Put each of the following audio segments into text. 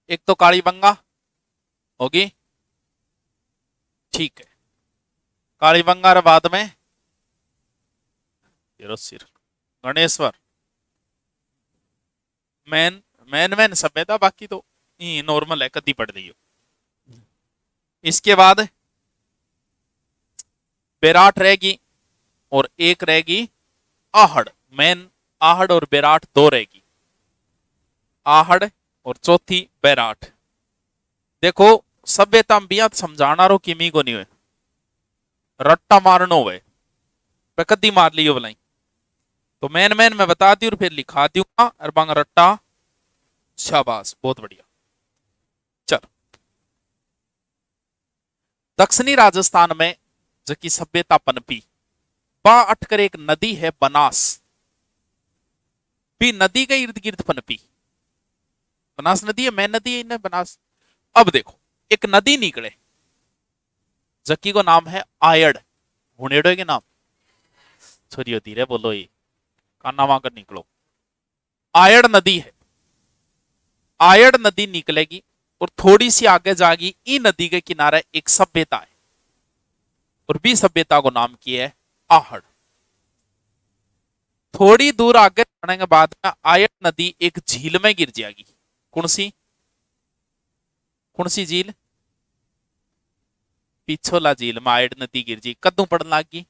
एक तो कालीबंगा होगी, ठीक है। कालीबंगा रे बाद में सिर गणेश्वर, मैन मैन मैन सभ्यता, बाकी तो नॉर्मल है, कदी पढ़ ली हो। इसके बाद बेराट रहेगी और एक रहेगी आहड़। मैन आहड़ और बेराट दो रहेगी, आहड़ और चौथी बेराट। देखो सभ्यता बिया समझाना रो किमी को नहीं हुए, रट्टा मारनो हुए पे कदी मार लियो भलाई। तो मैन मैन मैं बता दी और फिर लिखा दूंगा और बांगा रट्टा। शाबाश, बहुत बढ़िया। चल, दक्षिणी राजस्थान में जकी सभ्यता पनपी बा अटकर एक नदी है बनास, भी नदी के इर्द गिर्द पनपी। बनास नदी है, मैं नदी है, इन्हें बनास। अब देखो एक नदी निकले जकी को नाम है आयड़, हुनेड़ो के नाम छोरियो धीरे बोलो, ये काना वहां कर निकलो। आयड़ नदी है, आयड़ नदी निकलेगी और थोड़ी सी आगे जाएगी, ई नदी के किनारे एक सभ्यता है और बी सभ्यता को नाम किया है आहड़। थोड़ी दूर आगे जाने के बाद में आयड़ नदी एक झील में गिर जाएगी। कौन सी, कौन सी झील, पिछोला झील में आयड़ नदी गिर जी। कदू पड़न लागी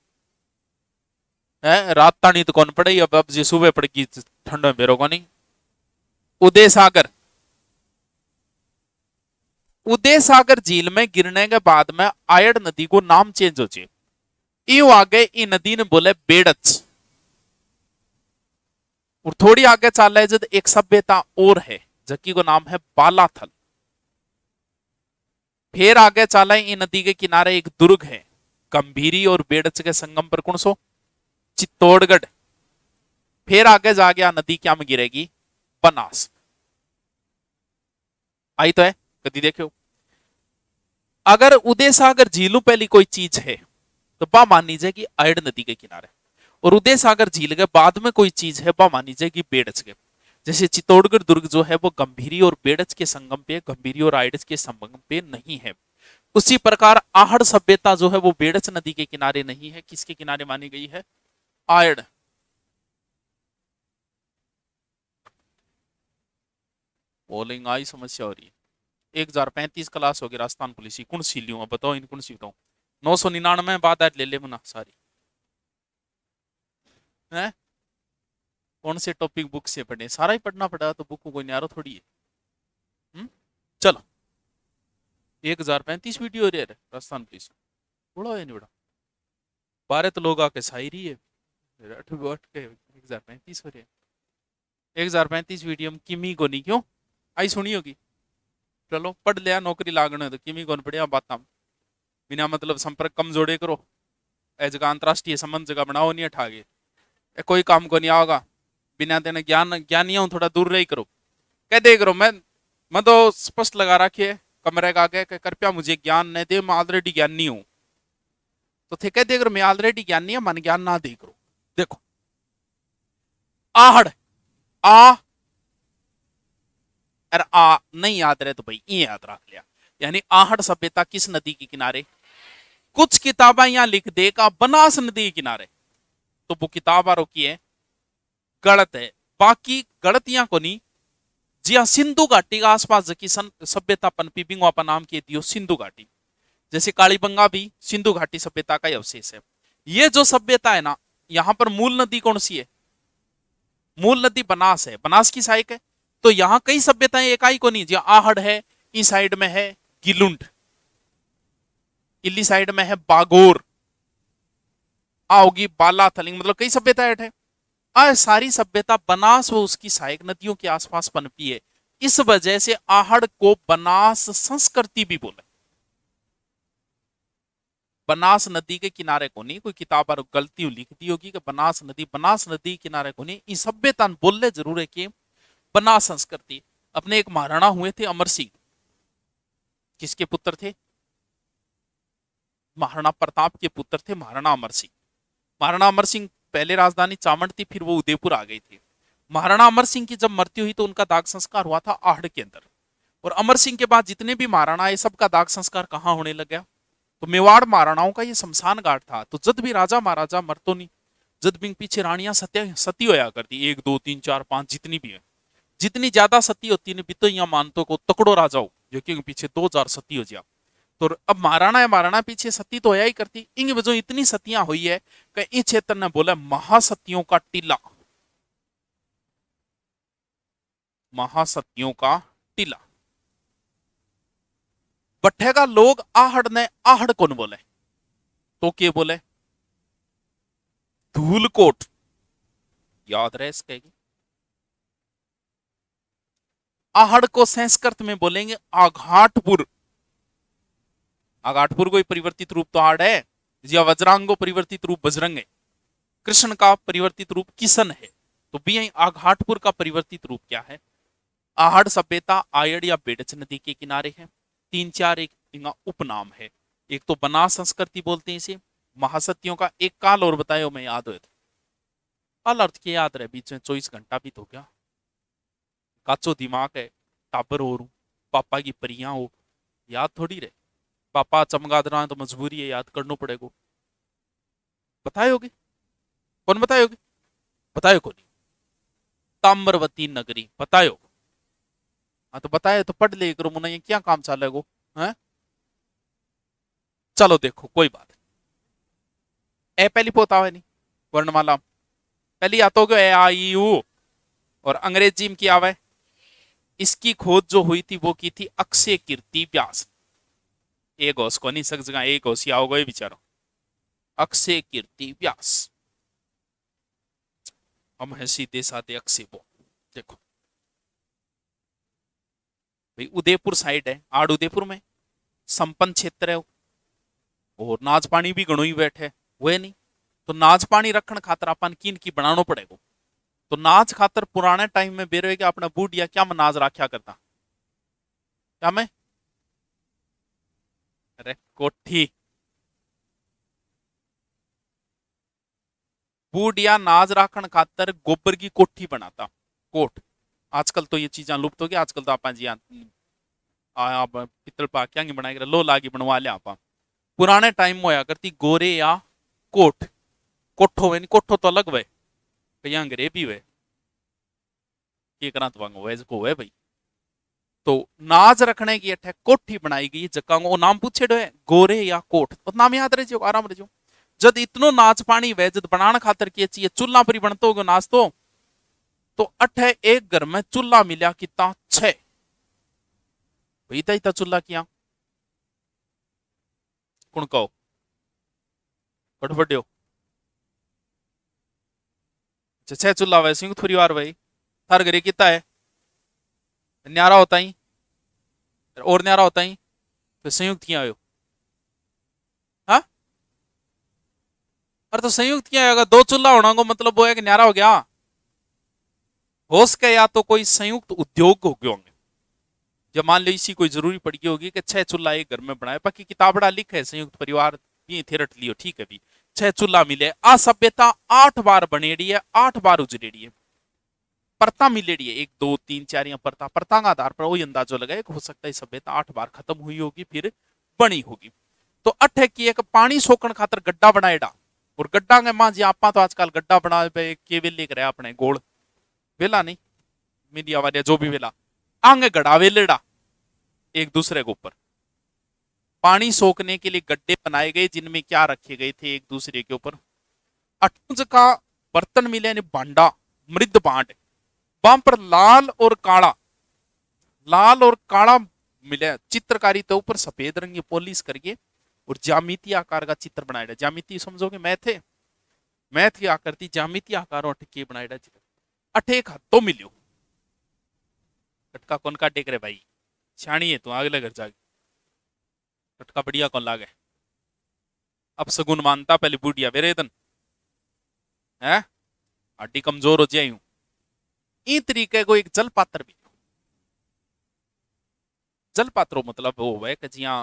है, रात तानी तो कौन पड़े, अब जी सुबह पड़ेगी ठंड में बेरो को नहीं। उदय सागर, उदय सागर झील में गिरने के बाद में आयड़ नदी को नाम चेंज हो जाए। यूं आगे ई नदी ने बोले बेड़च। और थोड़ी आगे चल रहे जब एक सभ्यता और है जकी को नाम है बालाथल। फिर आगे चला ई नदी के किनारे एक दुर्ग है, गंभीरी और बेड़च के संगम पर कौन सो, चित्तौड़गढ़। फिर आगे जाके नदी क्या में गिरेगी, बनास। आई तो है, कदी देखो। अगर उदय सागर झीलू पहली कोई चीज है तो बा मान लीजिए कि आयड़ नदी के किनारे, और उदय सागर झील के बाद में कोई चीज है बा मान लीजिए कि बेड़च के। जैसे चित्तौड़गढ़ दुर्ग जो है वो गंभीरी और बेड़च के संगम पे, गंभीरी और आयड़ के संगम पे नहीं है। उसी प्रकार आहड़ सभ्यता जो है वो बेड़च नदी के किनारे नहीं है, किसके किनारे मानी गई है, आयड़। बोलिंग आई समस्या हो रही है। 1035 क्लास होगी राजस्थान पुलिस की, कौन सी लियो बताओ, इन कौन सी बताऊं। 999 बात ले ले मुना सारी है। कौन से टॉपिक बुक से पढ़े, सारा ही पढ़ना पड़ा तो बुक को कोई न्यारो थोड़ी है। चलो 1035 वीडियो हो रही है राजस्थान पुलिस, बड़ा है नहीं बड़ा, 12 तो लोग आके शायरी है, 1035 हो रही है। 1035 वीडियो में किमी को नहीं क्यों आई सुनी होगी। चलो पढ़ लिया, नौकरी लागने तो किमी कौन पढ़िया बात, बिना मतलब संपर्क कम जोड़े करो, ए जगह अंतरराष्ट्रीय संबंध जगह बनाओ नहीं अठागे, कोई काम को नहीं आओगा। बिना देने ज्ञान ज्ञानियों थोड़ा दूर रही करो, कह दे करो। मैं तो स्पष्ट लगा रखिए कमरे का आगे, कृपया मुझे ज्ञान नहीं दे, मैं ऑलरेडी ज्ञानी हूं। तो थे कह दे करो मैं ऑलरेडी ज्ञानी है, मन ज्ञान ना दे करो। देखो आहड़, आ और आ नहीं याद रहे तो भाई ये याद रख लिया। यानी आहड़ सभ्यता किस नदी के किनारे, कुछ किताबें यहां लिख देगा बनास नदी के किनारे, तो वो किताब रोकी है गलत है। बाकी गलतियां को नहीं, जी हाँ, सिंधु घाटी का आसपास जकी सभ्यता पनपी बिंगो का नाम किए दियो सिंधु घाटी। जैसे कालीबंगा भी सिंधु घाटी सभ्यता का ही अवशेष है। ये जो सभ्यता है ना, यहां पर मूल नदी कौन सी है, मूल नदी बनास है, बनास की सहायक है। तो यहां कई सभ्यताएं एकाई को नहीं, जी आहड़ है, इस साइड में है गिलुंड, इली साइड में है बागोर, आओगी बाला थलिंग, मतलब कई सभ्यता है। आ सारी सभ्यता बनास व उसकी सहायक नदियों के आसपास पनपी है। इस वजह से आहड़ को बनास संस्कृति भी बोले। बनास नदी के किनारे को नहीं, कोई किताब पर गलती लिख दी होगी कि बनास नदी किनारे को नहीं, इस सभ्यता बोलने जरूर है कि बनास संस्कृति। अपने एक महाराणा हुए थे अमर सिंह, किसके पुत्र थे, महाराणा प्रताप के पुत्र थे महाराणा अमर सिंह। महाराणा अमर सिंह पहले राजधानी चामंड थी, फिर वो उदयपुर आ गई थी। महाराणा अमर सिंह की जब मृत्यु हुई तो उनका दाग संस्कार हुआ था आहड़ के अंदर। और अमर सिंह के बाद जितने भी महाराणा है सबका दाग संस्कार कहाँ होने लग गया? तो मेवाड़ महाराणाओं का ये शमशान घाट था। तो जद भी राजा महाराजा मरतो नहीं, जद भी पीछे रानियां सती होया करती, 1 2 3 4 5 जितनी भी है, जितनी ज्यादा सती होती है तो यहाँ मानतो को तकड़ो राजा हो जो कि पीछे 2000 सती हो जाए। तो अब महाराणा है, महाराणा पीछे सती तो होया ही करती, इन वजह इतनी सतियां हुई है कि इस क्षेत्र ने बोला महासतियों का टीला, महासतियों का टीला। बठेगा लोग आहड़ ने आहड़ कौन बोले? तो के बोले? धूलकोट, याद रहे इसके। आहड़ को संस्कृत में बोलेंगे आघाटपुर। आघाटपुर को परिवर्तित रूप तो आहड़ है, या वज्रांगो परिवर्तित रूप बजरंग है, कृष्ण का परिवर्तित रूप किशन है। तो भी आघाटपुर का परिवर्तित रूप क्या है? आहड़ सभ्यता आयड़ या बेडच नदी के किनारे है। 3-4 एक इनका उपनाम है। एक तो बनास संस्कृति बोलते हैं इसे। महासतियों का एक काल और बतायो, मैं याद हुए थे काल अर्थ के याद रहे, बीच में 24 घंटा भी तो क्या काचो दिमाग है, टाबर हो रू, पापा की परियां हो, याद थोड़ी रहे। पापा चमगादरा तो मजबूरी है, याद करना पड़ेगा। बतायोगे कौन? बतायोगे? बतायो कौन? ताम्रवती नगरी बतायो। हाँ तो बताए तो पढ़ ले करो मुना, ये क्या काम चाले गो है? चलो देखो कोई बात ए पहली पोता है नहीं वर्णमाला पहली आतो गयो ए आ ई यू, और अंग्रेजी में क्या आवे? इसकी खोज जो हुई थी वो की थी अक्षय कीर्ति व्यास। एक होश को नहीं सक जगह एक होशिया हो गए बेचारो, अक्षय कीर्ति व्यास। हम है सीधे साधे अक्षय वो। देखो भाई उदयपुर साइड है, आड़ उदयपुर में संपन्न क्षेत्र है, और नाच पानी भी घणो ही बैठे वो नहीं। तो नाच पानी रखने खातर अपन किन की बनाना पड़ेगा। तो नाच खातर पुराने टाइम में बेरो के अपना बूढ़िया क्या में नाच रखा करता? क्या में? अरे कोठी। बूढ़िया नाच रखने खातर गोबर की कोठी बनाता, कोट। आजकल तो ये चीजें लुप्त हो गई, आजकल तो आप पितल पा क्या बनाएगा, लो लागी बनवा लिया आप। पुराने टाइम में होया करती गोरे या कोठ, कोठो वे कोठो तो अलग वे कहीं अंग्रेज भी वे ये करा तो को है भाई। तो नाज रखने की अठे कोठी बनाई गई जगह को नाम पूछे है गोरे या कोठ, तो नाम याद रहे जो आराम रहे। जद इतनो नाच पानी वे जद बनाने खातर की चाहिए चूल्हा पर बनतो हो नाच तो अठे एक घर में चूल्हा मिला कितना 6 भाई इतना चूल्हा किया कौन कहो कटफड्यो 6 चूल्हा वै संयुक्त परिवार भाई थार घरे कितना है? न्यारा होता ही और न्यारा होता ही तो संयुक्त किया हो। हाँ अरे तो संयुक्त किया होगा, 2 चूल्हा होना को मतलब वो है कि न्यारा हो गया। हो सके या तो कोई संयुक्त उद्योग हो गए होंगे, जब मान लो इसी कोई जरूरी पड़ गई होगी कि 6 चूल्हा एक घर में बनाए। बाकी किताबड़ा लिखे संयुक्त परिवार भी थे रट लियो ठीक है भी 6 चूल्हा मिले। आ सभ्यता 8 बार बनेड़ी है, 8 बार उजड़ेड़ी है, परता मिलेड़ी है 1 2 3 4 या परता परता का आधार पर वही अंदाजो लगाए हो सकता है सभ्यता 8 बार खत्म हुई होगी फिर बनी होगी। तो अठे की एक पानी सोकण खातर गड्ढा बनाएड़ा, और गड्ढा के मां जी आपा तो आजकल गड्ढा बना के वेले करे अपने गोल वेला नहीं मीडिया वाले जो भी वेला आंगे गड़ा वेलेड़ा एक दूसरे के ऊपर पानी सोखने के लिए गड्ढे बनाए गए जिनमें क्या रखे गए थे एक दूसरे के ऊपर। अटूज का बर्तन मिले ने भांडा मृद भांड, वहां पर लाल और काला मिले चित्रकारी तो ऊपर सफेद रंग की पॉलिश करके और ज्यामिति आकार का चित्र बनाया। ज्यामिति समझोगे मैथ की आकृति ज्यामिति आकारों के बनाया चित्र। अठे एक हत्तो मिलियो कटका कौन का टेक रे भाई छाणी है तू अगले घर जाके कटका बढ़िया कौन लागे। अब सगुन मानता पहले बूढ़िया वेरेदन है हड्डी कमजोर हो जाए इन तरीके को एक जल पात्र भी जल पात्रो मतलब वो है कि जिया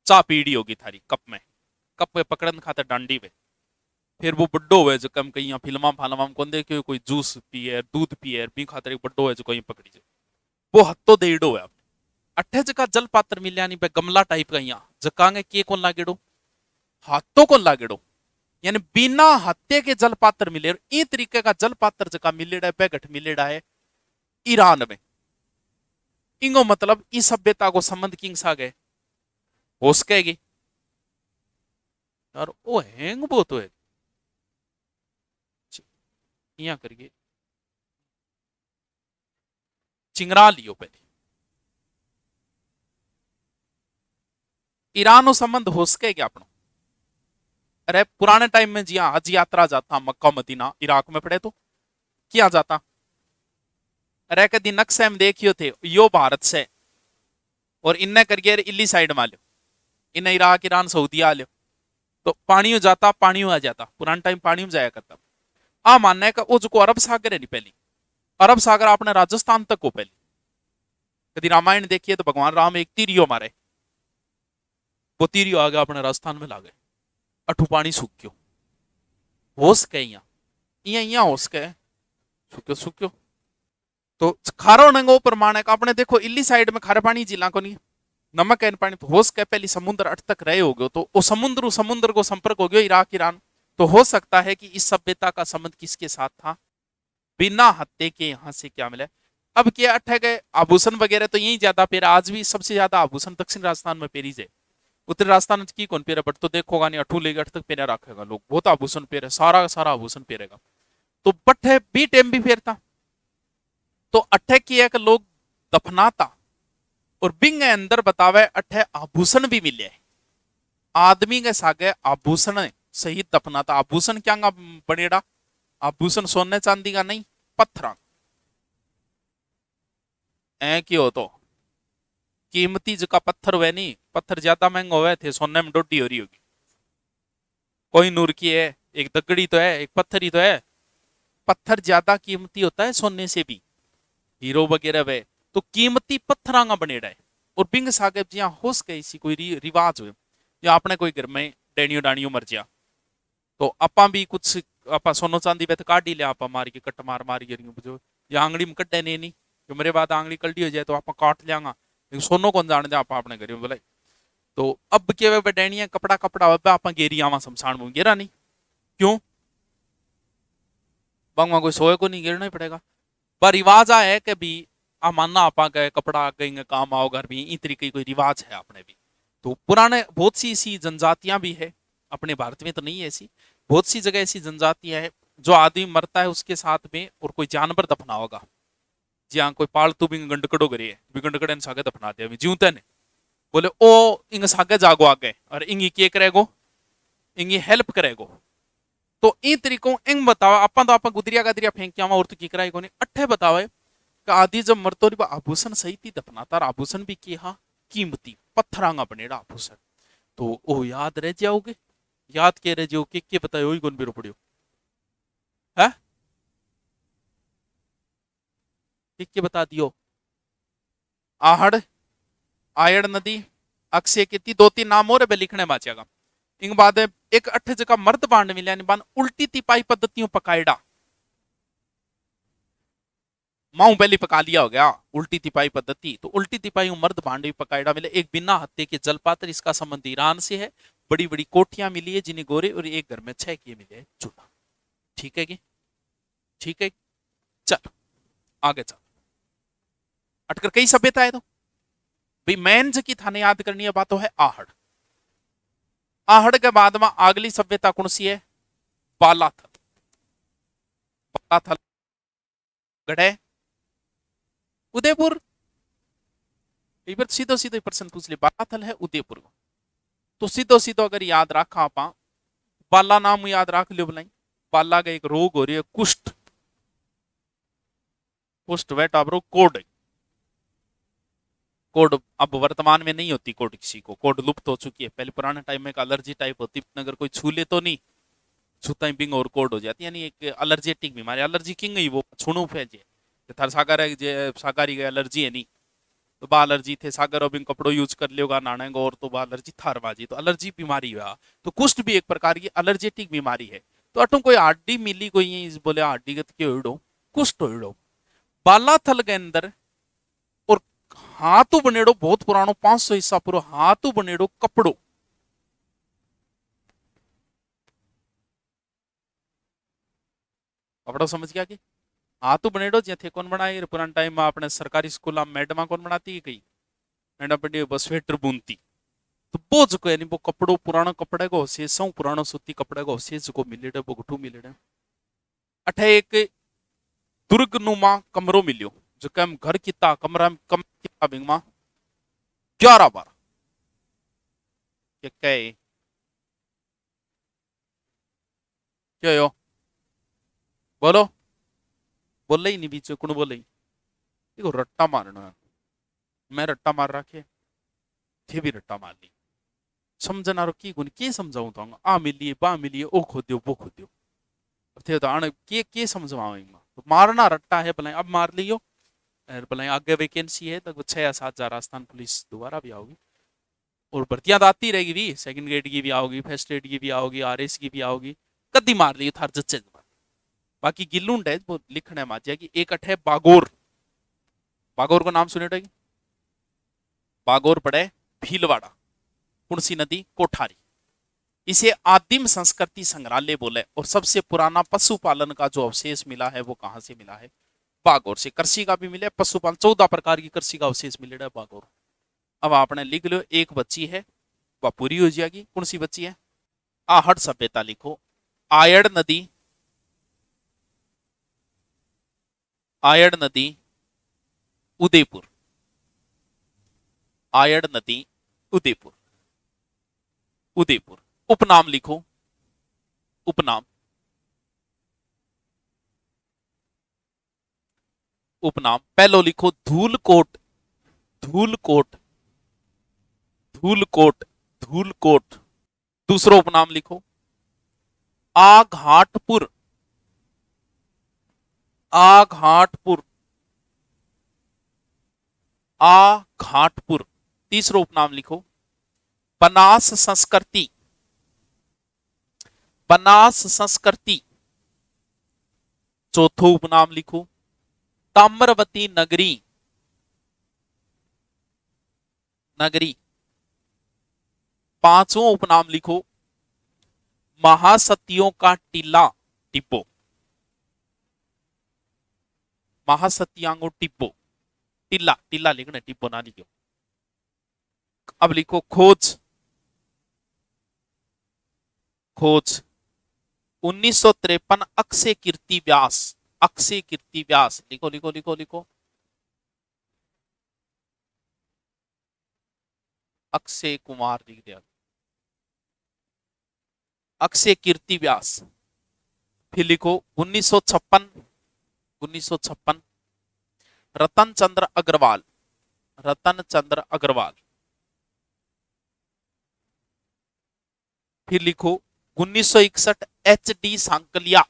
चा पीड़ी होगी थारी कप में पकड़न खातर डांडी वे फिर वो बड्डो है जो कम कहीं फिल्मा फालमा कौन देखे कोई जूस पिए दूध पिए भी खातर एक बड्डो है जो कहीं पकड़ी जाए वो हत्तो देड़ो है अठे जगह जल पात्र मिलिया नहीं पे गमला टाइप का यहाँ जकांगे के कौन लागेड़ो हाथों को लागेड़ो यानी बिना हत्ते के जल पात्र मिले और ई तरीके का जल पात्र जका मिलेड़ा है पैगठ मिलेड़ा है ईरान में इंगो मतलब इस सभ्यता को संबंध किंग सा गए हो सकेगी और ओ हैंग वो तो है यहाँ करिए चिंगरा लियो पहले ईरान संबंध हो सके क्या अपनो अरे पुराने टाइम में जी हज यात्रा जाता मक्का मदीना इराक में पड़े तो क्या जाता अरे कदी नक्शे में देखियो थे यो भारत से और इन्ने करिए इल्ली साइड में लो इन्हें इराक ईरान सऊदीया लो तो पानी जाता पानी आ जाता पुराने टाइम पानी में जाया करता आ मानना है कि वो जो अरब सागर है नहीं पहली अरब सागर आपने राजस्थान तक को पहली कभी रामायण देखिए तो भगवान राम एक तीरियो मारे वो तीरियो आ गया अपने राजस्थान में ला गए अठू पानी सूख क्यों हो सके यहाँ हो सके सूक्यो सूक्यो तो खारो नंगो प्रमाण है आपने देखो इल्ली साइड में खारे पानी जिला को नहीं नमक है पानी तो हो सके पहली समुद्र अट तक रहे हो गयो तो वो समुद्र को संपर्क हो गया इराक ईरान तो हो सकता है कि इस सभ्यता का संबंध किसके साथ था बिना हत्ते के यहाँ से क्या मिला अब क्या अठ गए आभूषण वगैरह तो यही ज्यादा पेरा आज भी सबसे ज्यादा आभूषण दक्षिण राजस्थान में पेरी जाए उत्तरी राजस्थान की कौन पेरा बट तो देखोगा नहीं अठू लेकर तक पेरा रखेगा लोग बहुत आभूषण पेरे सारा सारा आभूषण पेरेगा तो बट है बी टेम भी फेरता तो अठे की एक लोग दफनाता और बिंग अंदर बतावे अठे आभूषण भी मिले आदमी के सागे आभूषण सहित दफनाता आभूषण क्या बनेड़ा आभूषण सोने चांदी का नहीं पत्थर ऐ क्यों तो कीमती जका पत्थर हुए नहीं पत्थर ज्यादा महंगा हुए थे सोने में डोडी हो रही होगी कोई नूर की है एक दगड़ी तो है एक पत्थर ही तो है पत्थर ज्यादा कीमती होता है सोने से भी हीरो वगैरह वे तो कीमती पत्थरांगा बनेड़ा है और बिंग सागे जिया हो सके इसी कोई रिवाज हुए या आपने कोई घर में डेनियो डानियो मर जा तो आपा भी कुछ आपा सोनो चांदी पे तो काट ही लिया आपा मार के कट मार मार के जो या आंगड़ी में कट्टे नहीं जो मेरे बाद आंगड़ी कल्टी हो जाए तो आप काट लियांगा सोनो कौन जान दे आप अपने घर बोले तो अब के वे डैनिया कपड़ा कपड़ा वे आप गेरी आवा शमशान में गिरा नहीं क्यों बंगवा कोई सोए को नहीं गिरना ही पड़ेगा पर रिवाज आ है कि भी आ मानना आपा गए कपड़ा कहीं काम आओ घर भी इस तरीके कोई रिवाज है अपने भी तो पुराने बहुत सी ऐसी जनजातियां भी है अपने भारत में तो नहीं है ऐसी बहुत सी जगह ऐसी जनजातियां है जो आदमी मरता है उसके साथ में और कोई जानवर दफना होगा जी हाँ कोई पालतू भी गंडकड़ो करे भी गंडकड़े सागे दफना दिया जीवते ने बोले ओ इंग सागे जागो आगे और इंगी के करेगो इंगी हेल्प करेगो तो इन तरीकों इंग बताओ आपा तो आप गुदरिया गदरिया फेंक के और तो की कराएगो नहीं अट्ठे बतावे कि आदि जब मरतो री आभूषण सही थी दफनाता आभूषण भी की हाँ कीमती पत्थरांगा बनेड़ा आभूषण तो ओ याद रह जाओगे याद के रह जाओ के बताओ ही कौन बेरो पड़ियो है के बता दियो आहड़ आयड़ नदी अक्षय की दो तीन नाम और लिखने बाचेगा इन बाद एक अठ जगह मर्द बांड मिले बान उल्टी तिपाई पद्धतियों पकाएड़ा माऊ पहली पका लिया हो गया उल्टी तिपाई पद्धति तो उल्टी तिपाई मर्द भांड भी पकाएड़ा मिले एक बिना हत्ते के जलपात्र इसका संबंध ईरान से है बड़ी बड़ी कोठियां मिली है जिन्हें गोरे और एक घर में 6 किए मिले चूल्हा ठीक है कि ठीक है चल आगे चल अटकर कई सभ्यता है तो भाई मैन की थाने याद करनी है बात तो है आहड़ आहड़ के बाद में अगली सभ्यता कौन सी है बालाथल बालाथल गढ़े उदयपुर एक बार सीधो सीधो प्रश्न पूछ ले बालाथल है उदयपुर तो सीधो सीधो अगर याद रखा आप बाला नाम याद रख लियो बुलाई बाला का एक रोग हो रही है कुष्ठ कुष्ठ वेट आप रोग कोड कोड अब वर्तमान में नहीं होती कोड किसी को कोड लुप्त हो चुकी है पहले पुराने टाइम में एक एलर्जी टाइप होती अगर कोई छू ले तो नहीं छूता ही बिंग और कोड हो जाती यानी एक एलर्जेटिक बीमारी एलर्जी किंग ही वो छुणु फैजे थार सागर है जे सागारी का एलर्जी है नहीं तो बा एलर्जी थे सागर और बिंग कपड़ो यूज कर लियोगा नाने और तो बा एलर्जी थार बाजी तो एलर्जी बीमारी हुआ तो कुष्ठ भी एक प्रकार की एलर्जेटिक बीमारी है तो अटो कोई हड्डी मिली कोई बोले हड्डी के उड़ो कुष्ठ उड़ो बालाथल के अंदर हाथू बनेड़ो बहुत पुरानो 500 ईसा पूर्व हाथू बनेड़ो कपड़ो। कपड़ो समझ गया कि हाथू बनेड़ो जे थे कौन बनाए पुराने टाइम में अपने सरकारी स्कूल में मैडम कौन बनाती है कई मैडम पड़ी बस स्वेटर बुनती तो वो जो यानी वो कपड़ो पुराना कपड़े को से सौ पुरानो सूती कपड़े को से जो मिलेड़े वो गुठू मिलेड़े अठे एक दुर्ग नुमा कमरो मिलियो जो कम घर किता कमरा कम किता बिंग मा 11 बार के क्या यो बोलो बोले ही नहीं बीच में कौन बोले देखो रट्टा मारना मैं रट्टा मार रखे थे भी रट्टा मार ली समझना रो की गुण के समझाऊं तो आ मिलिए बा मिलिए ओ खोद्यो वो खोद्यो थे तो आने के समझवाओ तो मारना रट्टा है भले अब मार लियो भले आगे वैकेंसी है तो 6 या 7 हजार राजस्थान पुलिस दोबारा भी आओगी और भर्तियां तो आती रहेगी भी सेकंड ग्रेड की भी आओगी फर्स्ट ग्रेड की भी आओगी आरएस की भी आओगी कदी मार लियो थार जच्चे बाकी गिल्लुंड है वो लिखने माजिया की एक अठे बागोर बागोर को नाम सुने बागोर पड़े भीलवाड़ा कुणसी नदी कोठारी इसे आदिम संस्कृति संग्रहालय बोले और सबसे पुराना पशुपालन का जो अवशेष मिला है वो कहां से मिला है बागोर से कृषि का भी मिले पशुपालन 14 प्रकार की कृषि का अवशेष मिलेगा बागोर। अब आपने लिख लो एक बच्ची है वह पूरी हो जाएगी कौन सी बच्ची है आहट सभ्यता लिखो आयड़ नदी उदयपुर आयड़ नदी उदयपुर उदयपुर उपनाम लिखो उपनाम उपनाम पहलो लिखो धूलकोट धूलकोट धूलकोट धूलकोट दूसरा उपनाम लिखो आघाटपुर आघाटपुर आघाटपुर तीसरा उपनाम लिखो बनास संस्कृति बनास संस्कृति चौथो उपनाम लिखो ताम्रवती नगरी नगरी पांचों उपनाम लिखो महासतियों का टीला टिब्बो महासतियांगो टिब्बो टीला टीला लिखना टिब्बो ना लिखो। अब लिखो खोज खोज 1953 अक्षय कीर्ति व्यास लिखो लिखो लिखो लिखो अक्षय कुमार लिख दिया अक्षय कीर्ति व्यास फिर लिखो 1956 रतन चंद्र अग्रवाल फिर लिखो 1961 एच डी सांकलिया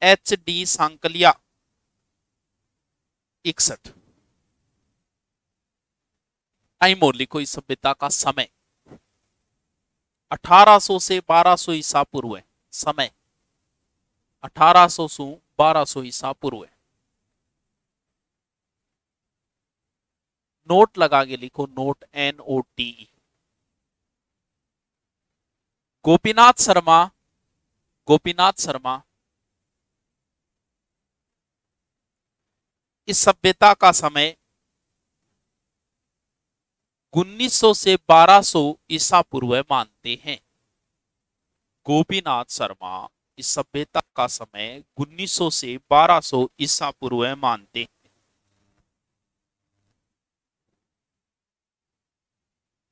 61 टाइम और लिखो इस सभ्यता का समय 1800 से 1200 ईसा पूर्व है समय 1800 से 1200 ईसा पूर्व है। नोट लगा के लिखो नोट NOT गोपीनाथ शर्मा इस सभ्यता का समय 1900 से 1200 ईसा पूर्व मानते हैं। गोपीनाथ शर्मा इस सभ्यता का समय 1900 से 1200 ईसा पूर्व मानते हैं।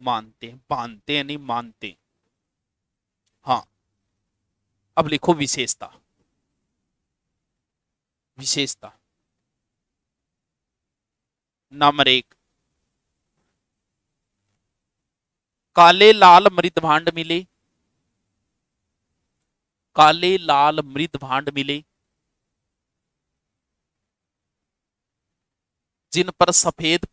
मानते नहीं मानते। हाँ अब लिखो विशेषता नंबर 1 काले लाल मृदभांड मिले जिन पर सफेद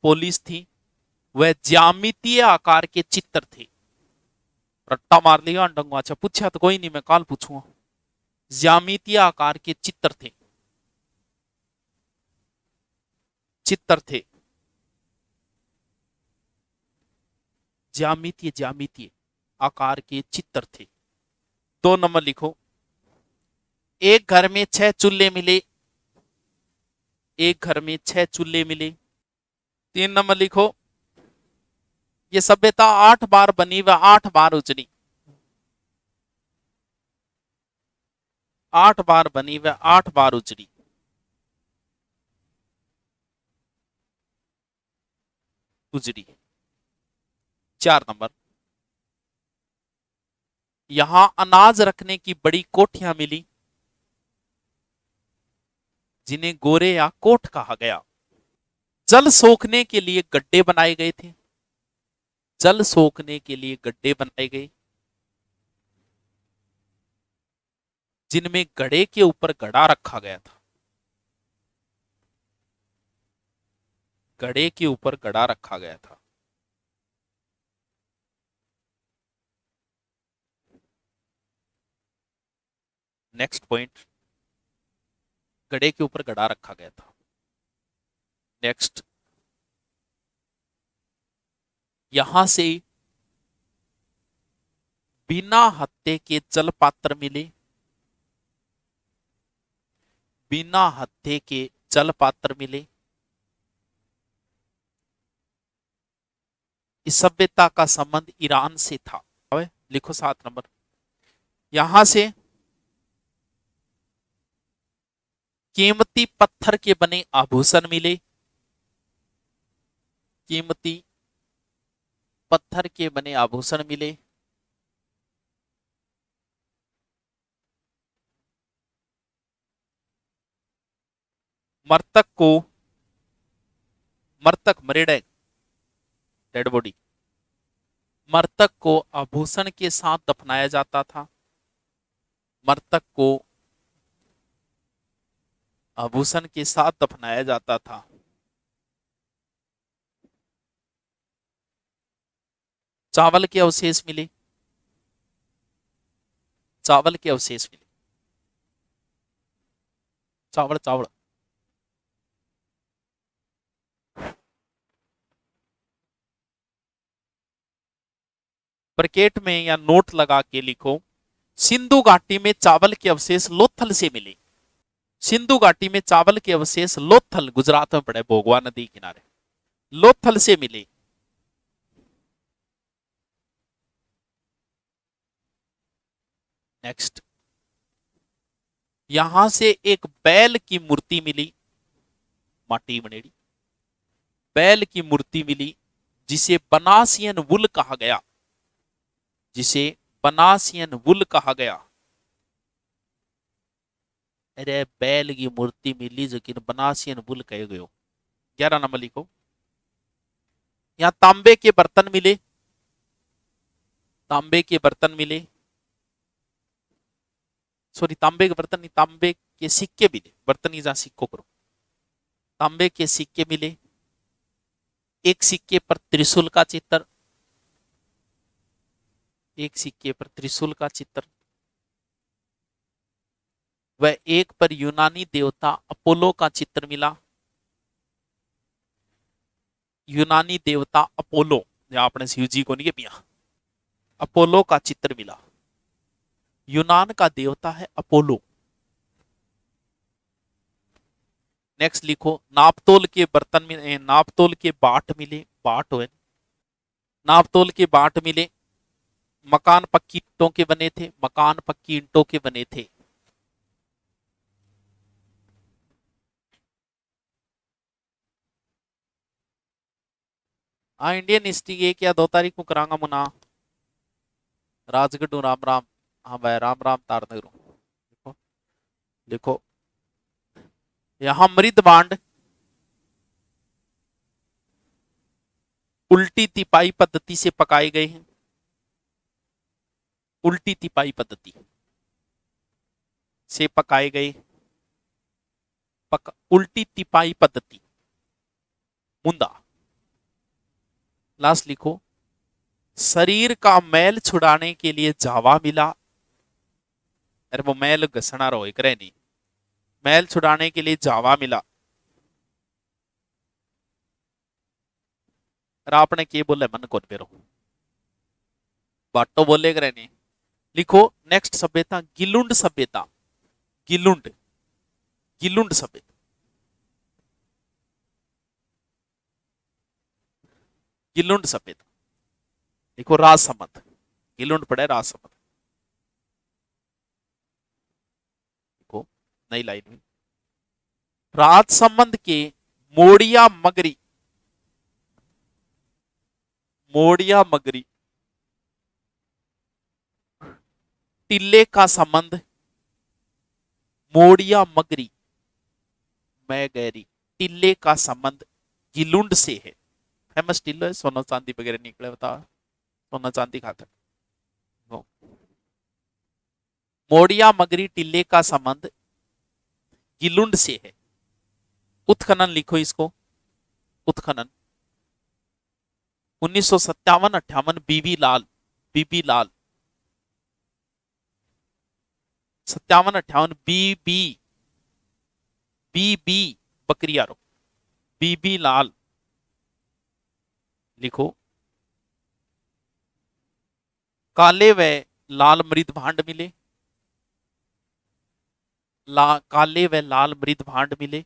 पॉलिश थी वह ज्यामितीय आकार के चित्र थे रट्टा मार लिया अंडंगो। अच्छा पूछा तो कोई नहीं, मैं कल पूछूंगा। ज्यामितीय आकार के चित्र थे, चित्र थे, ज्यामितीय ज्यामितीय आकार के चित्र थे। 2 नंबर लिखो, एक घर में 6 चूल्हे मिले, एक घर में 6 चूल्हे मिले। 3 नंबर लिखो, ये सभ्यता 8 बार बनी व 8 बार उजड़ी, 8 बार बनी व 8 बार उजड़ी। उजड़ी। 4 नंबर, यहां अनाज रखने की बड़ी कोठियां मिली, जिन्हें गोरे या कोठ कहा गया। जल सोखने के लिए गड्ढे बनाए गए थे, जल सोखने के लिए गड्ढे बनाए गए, जिनमें घड़े के ऊपर घड़ा रखा गया था, घड़े के ऊपर घड़ा रखा गया था। नेक्स्ट पॉइंट, घड़े के ऊपर घड़ा रखा गया था। नेक्स्ट, यहां से बिना हत्थे के जल पात्र मिले, बिना हत्थे के जल पात्र मिले। इस सभ्यता का संबंध ईरान से था। लिखो 7 नंबर, यहां से कीमती पत्थर के बने आभूषण मिले, कीमती पत्थर के बने आभूषण मिले। मृतक को, मृतक मरेडे डेड बॉडी, मृतक को आभूषण के साथ दफनाया जाता था, मृतक को आभूषण के साथ दफनाया जाता था। चावल के अवशेष मिले, चावल के अवशेष मिले, चावल चावल। ब्रैकेट में या नोट लगा के लिखो, सिंधु घाटी में चावल के अवशेष लोथल से मिले। सिंधु घाटी में चावल के अवशेष लोथल, गुजरात में पड़े, भोगवा नदी किनारे, लोथल से मिले। नेक्स्ट, यहां से एक बैल की मूर्ति मिली, माटी बनेड़ी, बैल की मूर्ति मिली, जिसे बनासियन वुल कहा गया, जिसे बनासियन वुल कहा गया। अरे बैल की मूर्ति मिली जो कि बनासियन वुल कहे गयो। 11 नंबर लिखो, यहां तांबे के बर्तन मिले, तांबे के बर्तन मिले, सॉरी तांबे के बर्तन नहीं, तांबे के सिक्के मिले, बर्तन ही जहां सिक्को करो। तांबे के सिक्के मिले, एक सिक्के पर त्रिशूल का चित्र, एक सिक्के पर त्रिशूल का चित्र, वह एक पर यूनानी देवता अपोलो का चित्र मिला, यूनानी देवता अपोलो, जहां अपने शिव जी को नहीं पिया, अपोलो का चित्र मिला। यूनान का देवता है अपोलो। नेक्स्ट लिखो, नापतोल के बर्तन मिले, नापतोल के बाट मिले, बाट हुए, नापतोल के बाट मिले। मकान पक्की ईंटों के बने थे, मकान पक्की ईंटों के बने थे। हाँ इंडियन हिस्ट्री 1 या 2 तारीख को करांगा मुना, राजगढ़ राम राम। हाँ भाई राम राम तारनगर। देखो देखो, यहां मृद बांड उल्टी तिपाई पद्धति से पकाए गए हैं, उल्टी तिपाई पद्धति से पकाए गए, उल्टी तिपाई पद्धति, मुंदा। लास्ट लिखो, शरीर का मैल छुड़ाने के लिए जावा मिला। अरे वो मैल घसना रो करे नहीं, मैल छुड़ाने के लिए जावा मिला। और आपने के बोले मन कौन पे रहो, बाटो बोले करे नहीं। लिखो नेक्स्ट सभ्यता गिलुंड सभ्यता। गिलुंड, गिलुंड सभ्यता। गिलुंड सभ्यता लिखो राजसमंद। गिलुंड पड़े राजसमंद। लिखो नई लाइन में राजसमंद के मोड़िया मगरी, मोड़िया मगरी टिल्ले का संबंध मोड़िया मगरी मैगैरी टिल्ले का संबंध गिलुंड से है। फेमस टिल्लो है, सोना चांदी वगैरह निकले बता, सोना चांदी खाता। मोड़िया मगरी टिल्ले का संबंध गिलुंड से है। उत्खनन लिखो इसको, उत्खनन 1957-58 बीबी लाल, बीबी लाल 57-58 बीबी, बीबी बकरिया रो, बीबी लाल लिखो। काले व लाल मृद भांड मिले, काले व लाल मृद भांड मिले।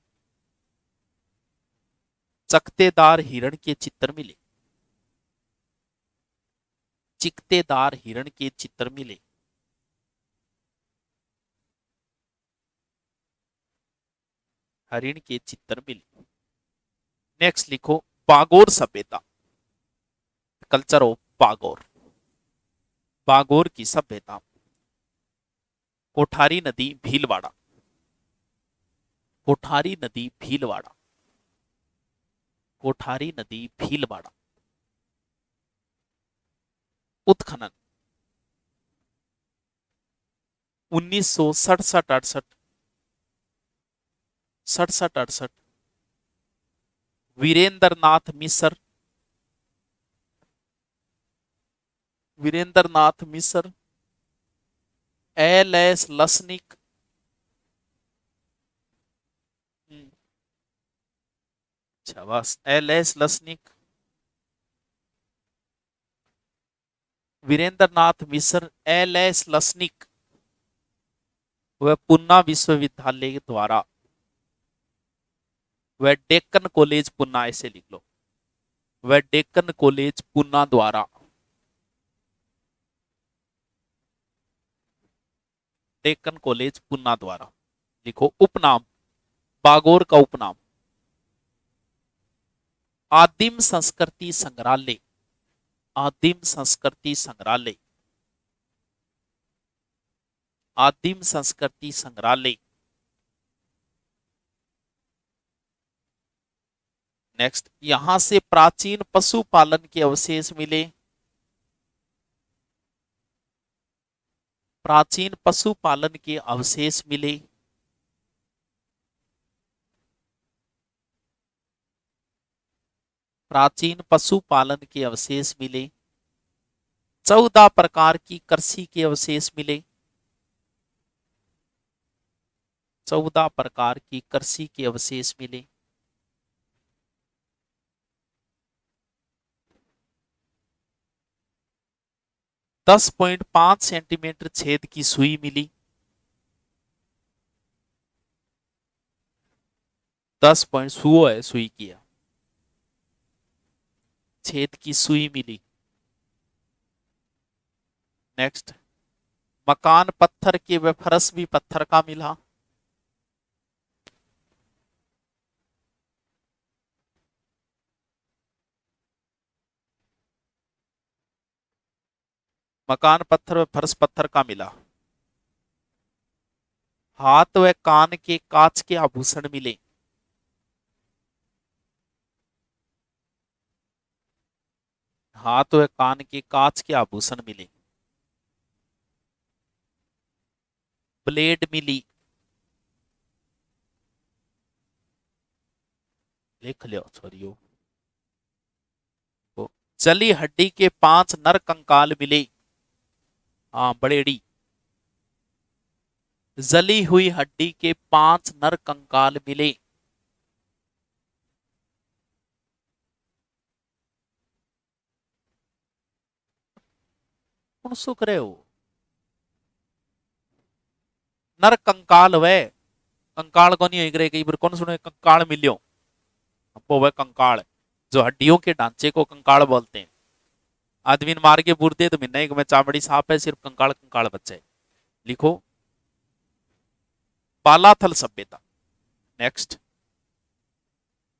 चकतेदार हिरण के चित्र मिले, चिकतेदार हिरण के चित्र मिले। हरिण के चित्र मिले। नेक्स्ट लिखो बागोर सभ्यता, कल्चर ऑफ बागोर। बागोर की सभ्यता कोठारी नदी भीलवाड़ा, कोठारी नदी भीलवाड़ा, कोठारी नदी भीलवाड़ा। उत्खनन 1967-68, 67-68 वीरेंद्र नाथ मिश्र, वीरेंद्र नाथ मिश्र एल.एस. लसनिक, शाबाश एल.एस. लसनिक, वीरेंद्र नाथ मिश्र एल.एस. लसनिक वह पुन्ना विश्वविद्यालय द्वारा, वह डेक्कन कॉलेज पुन्ना, ऐसे लिख लो, वह डेक्कन कॉलेज पुन्ना द्वारा, डेक्कन कॉलेज पुन्ना द्वारा। लिखो उपनाम बागोर का उपनाम आदिम संस्कृति संग्रहालय, आदिम संस्कृति संग्रहालय, आदिम संस्कृति संग्रहालय। नेक्स्ट यहां से प्राचीन पशुपालन के अवशेष मिले, प्राचीन पशुपालन के अवशेष मिले। प्राचीन पशुपालन के अवशेष मिले। 14 प्रकार की कृषि के अवशेष मिले, 14 प्रकार की कृषि के अवशेष मिले। दस 10.5 सेंटीमीटर छेद की सुई मिली, 10 पॉइंट सुओ है सुई किया, छेद की सुई मिली। नेक्स्ट मकान पत्थर के व फरस भी पत्थर का मिला। मकान पत्थर व फर्श पत्थर का मिला। हाथ व कान के कांच के आभूषण मिले, हाथ व कान के कांच के आभूषण मिले। ब्लेड मिली, लिख लो छोरियो, जली हड्डी के 5 नर कंकाल मिले। हाँ बड़ेड़ी। जली हुई हड्डी के 5 नर कंकाल मिले। कौन सो करे हो? नर कंकाल वे कंकाल को नहीं करे कई बार कौन सुने कंकाल मिलियो। वो वह कंकाल जो हड्डियों के ढांचे को कंकाल बोलते हैं। आदमी ने मार के बुरदे तो मिलना एक में चामड़ी साफ है सिर्फ कंकाल कंकाल बचे। लिखो बालाथल सभ्यता। नेक्स्ट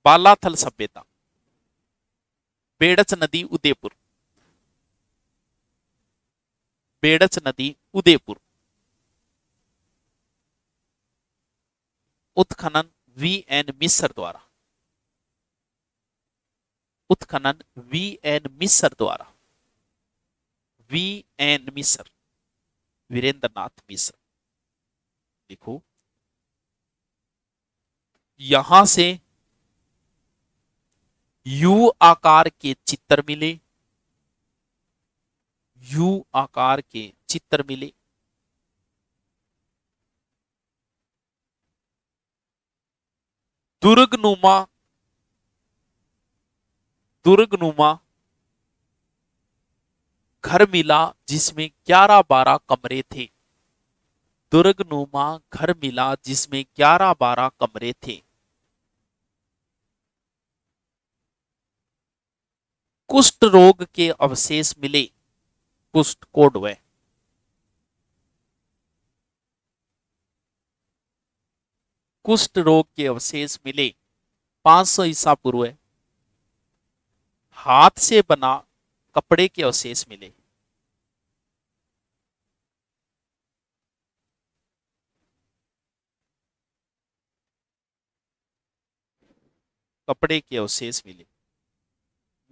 बालाथल सभ्यता। बेड़च नदी उदयपुर। बेड़च नदी उदयपुर। उत्खनन वी एन मिस्र द्वारा। उत्खनन वी एन मिस्र द्वारा। वी एन मिस्र वीरेंद्र नाथ मिस्र। लिखो यहां से यू आकार के चित्र मिले। यू आकार के चित्र मिले। दुर्गनुमा दुर्गनुमा घर मिला जिसमें 11-12 कमरे थे। दुर्गनुमा घर मिला जिसमें 11-12 कमरे थे। कुष्ठ रोग के अवशेष मिले। कुष्ठ कोड वे कुष्ठ रोग के अवशेष मिले 500 ईसा पूर्व। हाथ से बना कपड़े के अवशेष मिले। कपड़े के अवशेष मिले।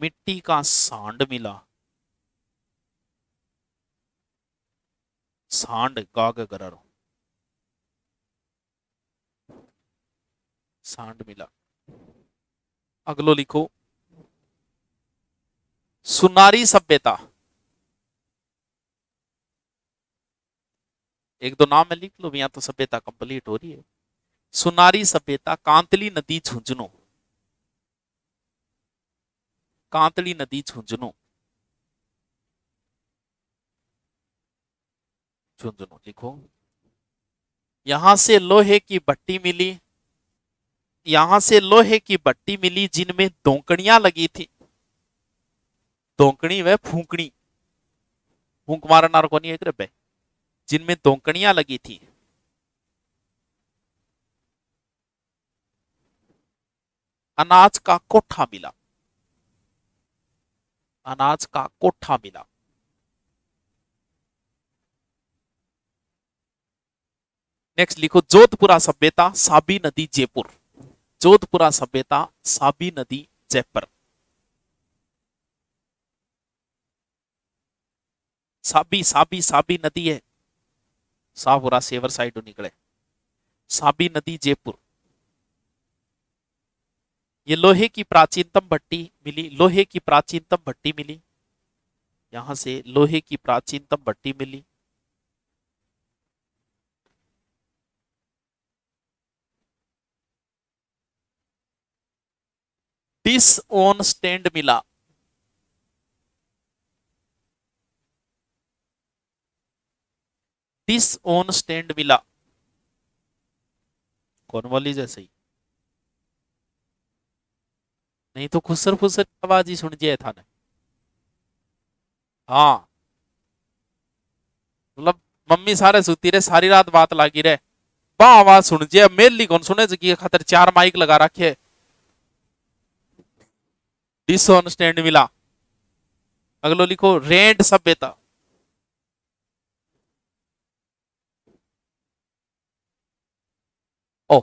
मिट्टी का सांड मिला। सांड गाग गरर सांड मिला। अगलो लिखो सुनारी सभ्यता। एक दो नाम में लिख लो यहां तो सभ्यता कंप्लीट हो रही है। सुनारी सभ्यता कांतली नदी झुंझुनू। कांतली नदी झुंझुनू। झुंझुनू लिखो यहां से लोहे की भट्टी मिली। यहां से लोहे की भट्टी मिली जिनमें दोकड़ियां लगी थी। दोकड़ी व फूकनी फूंक मारनार को नहीं है जिनमें दोकड़ियां लगी थी। अनाज का कोठा मिला। अनाज का कोठा मिला। नेक्स्ट लिखो जोधपुरा सभ्यता साबी नदी जयपुर। जोधपुरा सभ्यता साबी नदी जयपुर। साबी साबी साबी नदी है। साबुरा सेवर साइड निकले। साबी नदी जयपुर। ये लोहे की प्राचीनतम भट्टी मिली। लोहे की प्राचीनतम भट्टी मिली। यहां से लोहे की प्राचीनतम भट्टी मिली। डिस ऑन स्टैंड मिला। डिस ऑन स्टैंड मिला। कौन वाली जैसे ही नहीं तो खुसर फुसर आवाज ही सुन जाए था ना। हाँ मतलब मम्मी सारे सुती रहे सारी रात बात लागी रहे बा आवाज सुन जाए मेरी कौन सुने की खातर 4 माइक लगा रखे। डिस ऑन स्टैंड मिला। अगलो लिखो रेंड सभ्यता। ओ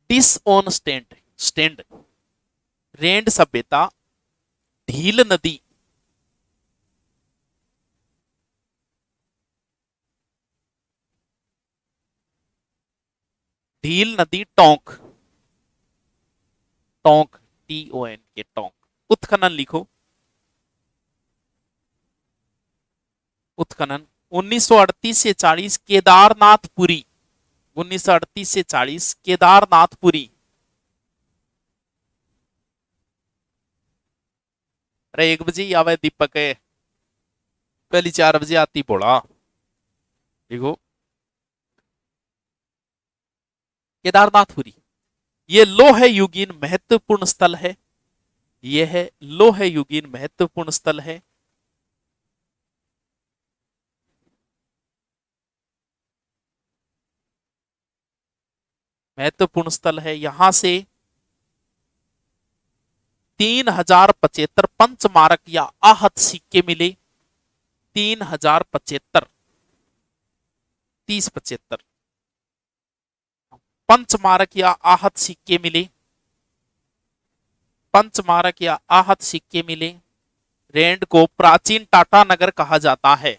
डिस ऑन स्टैंड स्टैंड। रेंड सभ्यता ढील नदी। ढील नदी टोंक। टोंक TONK, टोंक। उत्खनन लिखो, उत्खनन। 1938 से 40 केदारनाथपुरी, 1938 से 40 केदारनाथपुरी। अरे 1 बजे ही आवे दीपक है, पहली 4 बजे आती पड़ा। देखो केदारनाथपुरी, ये लोह युगीन महत्वपूर्ण स्थल है, यह लोह युगीन महत्वपूर्ण स्थल है। महत्वपूर्ण स्थल है, यहां से 3075 पंचमारक या आहत सिक्के मिले। 3075, 3075 पंचमारक या आहत सिक्के मिले, पंचमारक या आहत सिक्के मिले। रैंड को प्राचीन टाटा नगर कहा जाता है,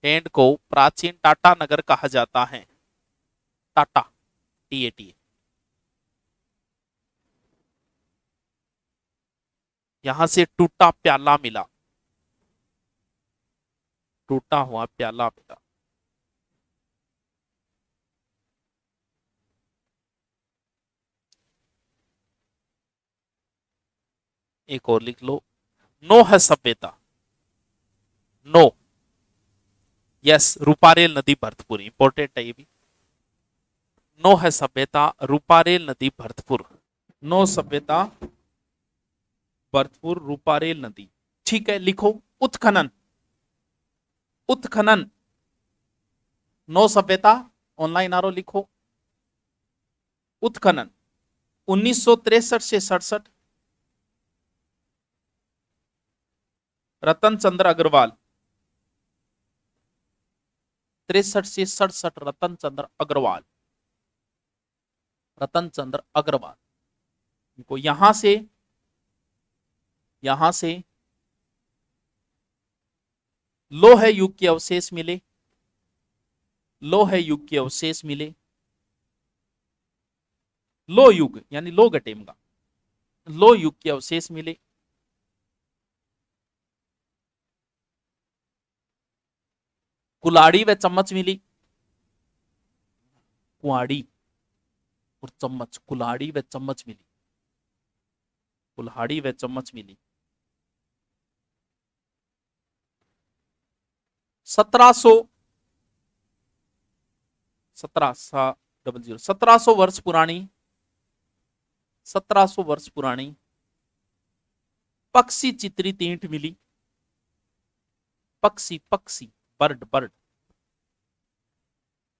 रैंड को प्राचीन टाटा नगर कहा जाता है। टाटा, TATA। यहां से टूटा प्याला मिला, टूटा हुआ प्याला मिला। एक और लिख लो, नो है सभ्यता, नो, यस, रूपारेल नदी भरतपुर, इंपॉर्टेंट है ये भी। नो है सभ्यता, रूपारेल नदी भरतपुर, नो सभ्यता भरतपुर, रूपारेल नदी। ठीक है, लिखो उत्खनन, उत्खनन, नो सभ्यता, ऑनलाइन आरो लिखो। उत्खनन 1963 से 67, रतन चंद्र अग्रवाल। 63 से 67, रतन चंद्र अग्रवाल, रतन चंद्र अग्रवाल। इनको यहां से लोह युग के अवशेष मिले, लोह युग के अवशेष मिले। लो युग यानी लो गटेमगा, लो युग के अवशेष मिले। कुल्हाड़ी व चम्मच मिली, कुआड़ी और चम्मच, कुल्हाड़ी व चम्मच मिली, कुल्हाड़ी व चम्मच मिली। 1700 वर्ष पुरानी, 1700 वर्ष पुरानी पक्षी चित्रित ईंट मिली, पक्षी, पक्षी, बर्ड, बर्ड,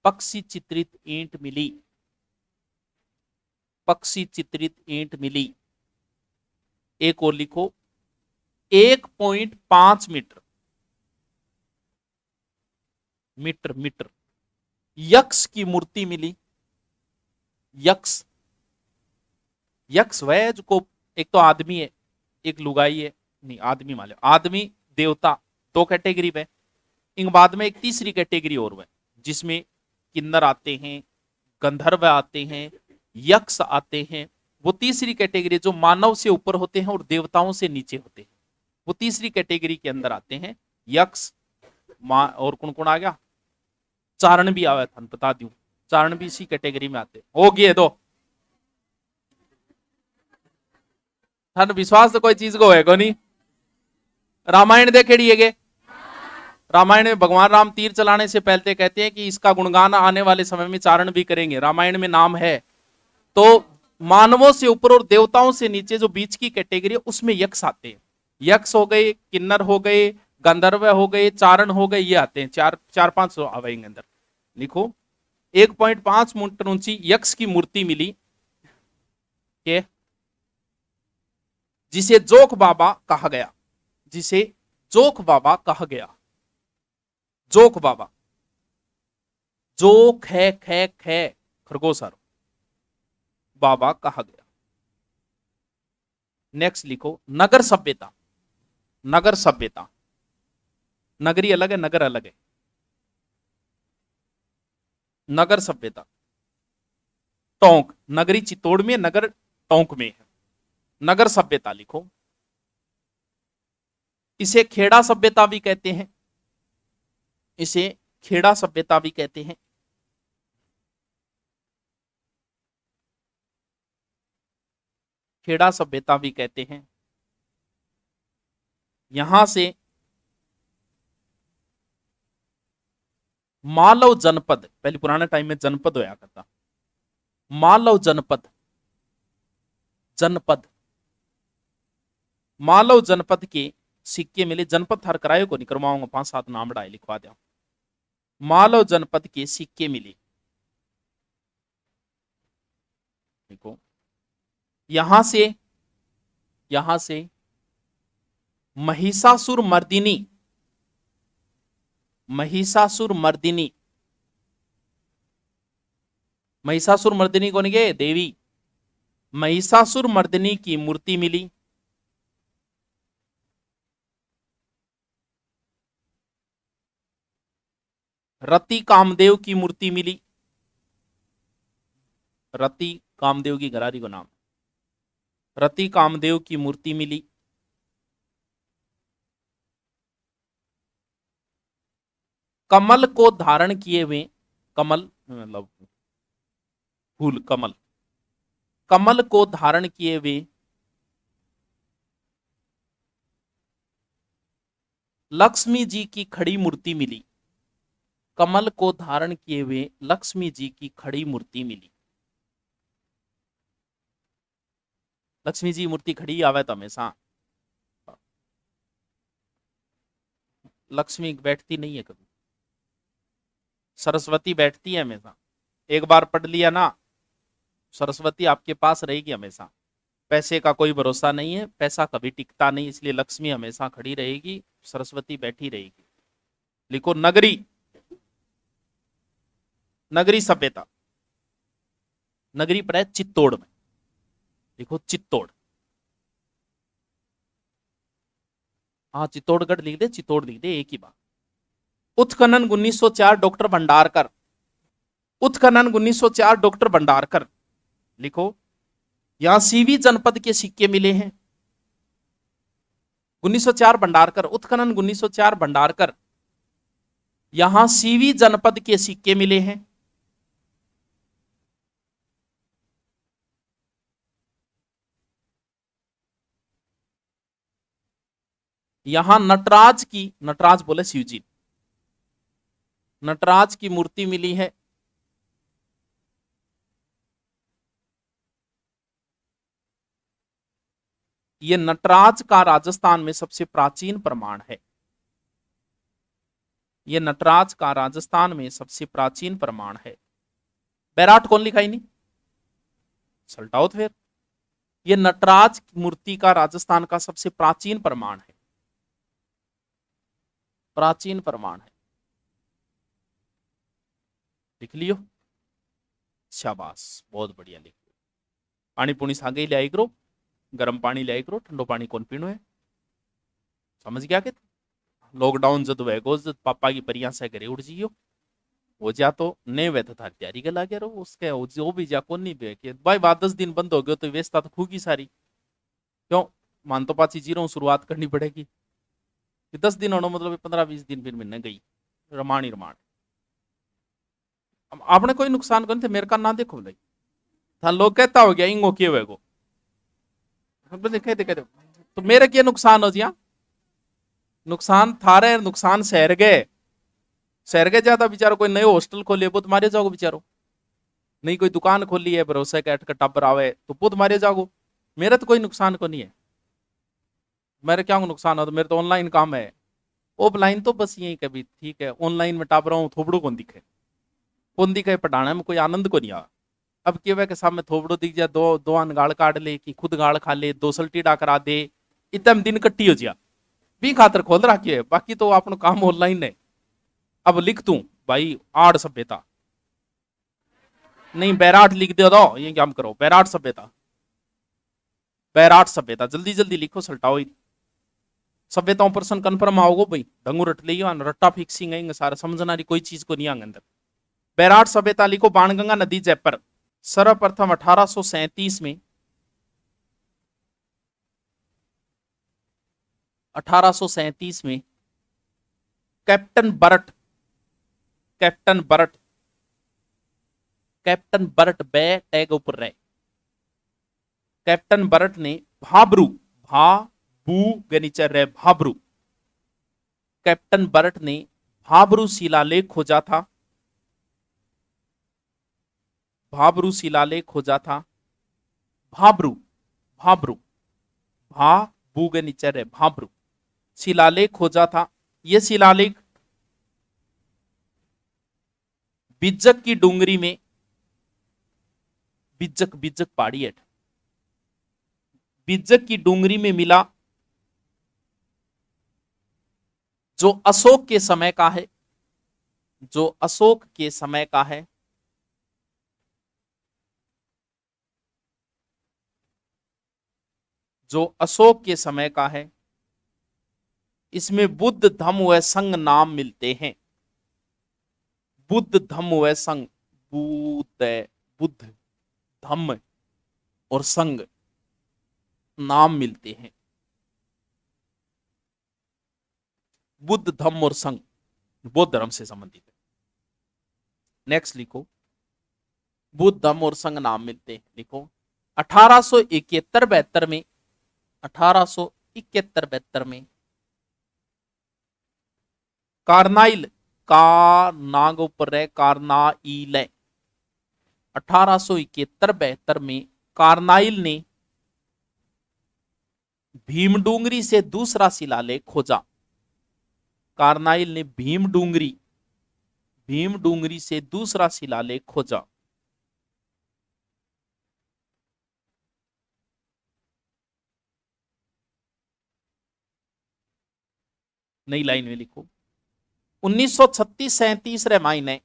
पक्षी चित्रित ईंट मिली, पक्षी चित्रित ईंट मिली। एक और लिखो, 1.5 मीटर, मीटर, मीटर यक्ष की मूर्ति मिली। यक्ष, यक्ष वह जो, एक तो आदमी है, एक लुगाई है, नहीं आदमी मान लो, आदमी देवता दो कैटेगरी में। इन बाद में एक तीसरी कैटेगरी और है जिसमें किन्नर आते हैं, गंधर्व आते हैं, यक्ष आते हैं। वो तीसरी कैटेगरी जो मानव से ऊपर होते हैं और देवताओं से नीचे होते हैं, वो तीसरी कैटेगरी के अंदर आते हैं। यक्ष, और कौन कौन आ गया, चारण भी आया था, बता दूं, चारण भी इसी कैटेगरी में आते। हो गए दो, थान विश्वास तो कोई चीज को है को नहीं। रामायण देखेड़ी है, रामायण में भगवान राम तीर चलाने से पहले कहते हैं कि इसका गुणगान आने वाले समय में चारण भी करेंगे, रामायण में नाम है। तो मानवों से ऊपर और देवताओं से नीचे जो बीच की कैटेगरी है उसमें यक्ष आते हैं। यक्ष हो गए, किन्नर हो गए, गंधर्व हो गए, चारण हो गए, ये आते हैं। चार पांच आवेंगे अंदर। लिखो, 1.5 मीटर ऊंची यक्ष की मूर्ति मिली के जिसे जोक बाबा कहा गया, जिसे जोक बाबा कहा गया। जोक बाबा, जोक है खे खे खरगोशर, बाबा कहा गया। नेक्स्ट लिखो, नगर सभ्यता, नगर सभ्यता, नगरी अलग है, नगर अलग है। नगर सभ्यता, टोंक, नगरी चित्तौड़ में, नगर टोंक में है। नगर सभ्यता लिखो। इसे खेड़ा सभ्यता भी कहते हैं, इसे खेड़ा सभ्यता भी कहते हैं। खेड़ा सभ्यता भी कहते हैं। यहां से मालव जनपद, पहले पुराने टाइम में जनपद होया करता, मालव जनपद, जनपद, मालव जनपद के सिक्के मिले। जनपद थार कराए को नहीं करवाऊंगा, 5-7 नाम बढ़ाए लिखवा दिया। मालव जनपद के सिक्के मिले। देखो यहां से महिषासुर मर्दिनी, महिषासुर मर्दिनी, महिषासुर मर्दिनी कौन गए? देवी। महिषासुर मर्दिनी की मूर्ति मिली। रति कामदेव की मूर्ति मिली। रति कामदेव की घरारी को नाम, रति कामदेव की मूर्ति मिली। कमल को धारण किए हुए, कमल मतलब फूल, कमल, कमल को धारण किए हुए लक्ष्मी जी की खड़ी मूर्ति मिली। कमल को धारण किए हुए लक्ष्मी जी की खड़ी मूर्ति मिली। लक्ष्मी जी मूर्ति खड़ी आवे तो हमेशा, लक्ष्मी बैठती नहीं है कभी, सरस्वती बैठती है हमेशा। एक बार पढ़ लिया ना, सरस्वती आपके पास रहेगी हमेशा। पैसे का कोई भरोसा नहीं है, पैसा कभी टिकता नहीं, इसलिए लक्ष्मी हमेशा खड़ी रहेगी, सरस्वती बैठी रहेगी। लिखो नगरी, नगरी सभ्यता। नगरी पर है चित्तौड़ में, लिखो चित्तौड़। हाँ चित्तौड़गढ़ लिख दे, चित्तौड़ लिख दे, एक ही बात। उत्खनन 1904 डॉक्टर भंडारकर, उत्खनन 1904 डॉक्टर भंडारकर। लिखो यहां सीवी जनपद के सिक्के मिले हैं। 1904 भंडारकर, उत्खनन 1904 भंडारकर। यहां सीवी जनपद के सिक्के मिले हैं। यहां नटराज की, नटराज बोले शिवजी, नटराज की मूर्ति मिली है। यह नटराज का राजस्थान में सबसे प्राचीन प्रमाण है। यह नटराज का राजस्थान में सबसे प्राचीन प्रमाण है। बैराट कौन लिखा ही नहीं, सल्टाओ तो फिर। यह नटराज मूर्ति का राजस्थान का सबसे प्राचीन प्रमाण है, प्राचीन प्रमाण है। लिख लियो, शाबाश, बहुत बढ़िया लिख लियो। पानी पुणी सागे ले आई करो, गर्म पानी ले आई करो, ठंडो पानी कौन पीनो है, समझ गया कि लॉकडाउन जब वेगो जब पापा की परियां से घरे उड़ जियो हो जा तो नहीं वे तो थारी तैयारी के लागे रहो उसके जो भी जा कौन नहीं बे के भाई बात 10 दिन बंद हो गयो तो व्यस्तता तो खूगी सारी, क्यों मान तो पाची जीरो शुरुआत करनी पड़ेगी कि 10 दिन होना मतलब 15-20 दिन फिर महीने गई रमान ही रमान। आपने कोई नुकसान करने थे मेरे का ना देखो भाई था लोग कहता हो गया इंगो के वेगो देखे देखे तो मेरे क्या नुकसान हो जिया, नुकसान थारे, नुकसान शहर गए, शहर के ज्यादा बेचारो कोई नए हॉस्टल खोले वो मारे जाओगे बेचारो, नहीं कोई दुकान खोली है भरोसे का का टब्बर आवे तो खुद मारे जाओ। मेरा तो कोई नुकसान को नहीं है, मेरे क्या नुकसान हो तो मेरे तो ऑनलाइन काम है, ऑफलाइन तो बस यही कभी ठीक है, ऑनलाइन में टाप रहा हूँ थोबड़ो कौन दिखे पढ़ाने में कोई आनंद को नहीं आ। अब क्या के सामने थोबड़ो दिख जाए, दो अन गाड़ काट ले कि खुद गाड़ खा ले, 2 सल्टीडा करा दे, इतने दिन कट्टी हो जा भी खातर खोल रखी है, बाकी तो अपना काम ऑनलाइन है। अब लिख तू भाई आड़ सभ्यता, नहीं बैराट लिख दे दो, ये काम करो बैराट सभ्यता, बैराट सभ्यता जल्दी जल्दी लिखो सल्टाओ। सभ्यताओं पर कन्फर्म आओगे भाई, ढंगू रट लियो, रट्टा फिक्सिंग आएंगे सारा, समझना रही कोई चीज को नहीं आगे अंदर। बैराट सभ्यता लिखो, बाणगंगा नदी जयपुर। सर्वप्रथम 1837 में 1837 में captain Burt captain Burt captain Burt बे टैग ऊपर रहे। कैप्टन बर्ट ने भाब्रू भाबू गनीचर रहे भाब्रू कैप्टन बर्ट ने भाब्रू शिलालेख खोजा था। भाब्रू शिलालेख खोजा था। भाब्रू भाब्रू भाबू गनीचर रहे भाब्रू शिलालेख खोजा था। यह शिलालेख बिज्जक की डूंगरी में बिज्जक बिज्जक पहाड़ी है। बिज्जक की डूंगरी में मिला जो अशोक के समय का है। जो अशोक के समय का है। जो अशोक के समय का है। इसमें बुद्ध धम्म व संघ नाम मिलते हैं। बुद्ध धम्म व संघ बुद्ध धम्म और संघ नाम मिलते हैं। बुद्ध धम्म और संघ बौद्ध धर्म से संबंधित है। नेक्स्ट लिखो बुद्ध धम्म और संघ नाम मिलते हैं। लिखो 1871-72 में 1871-72 में कार्नाइल का नाग ऊपर है कार्नाइल 1871-72 में कार्नाइल ने भीमडूंगरी से दूसरा शिलालेख खोजा। कार्नाइल ने भीमडूंगरी से दूसरा शिलालेख खोजा। नई लाइन में लिखो 1936-37 रे महीने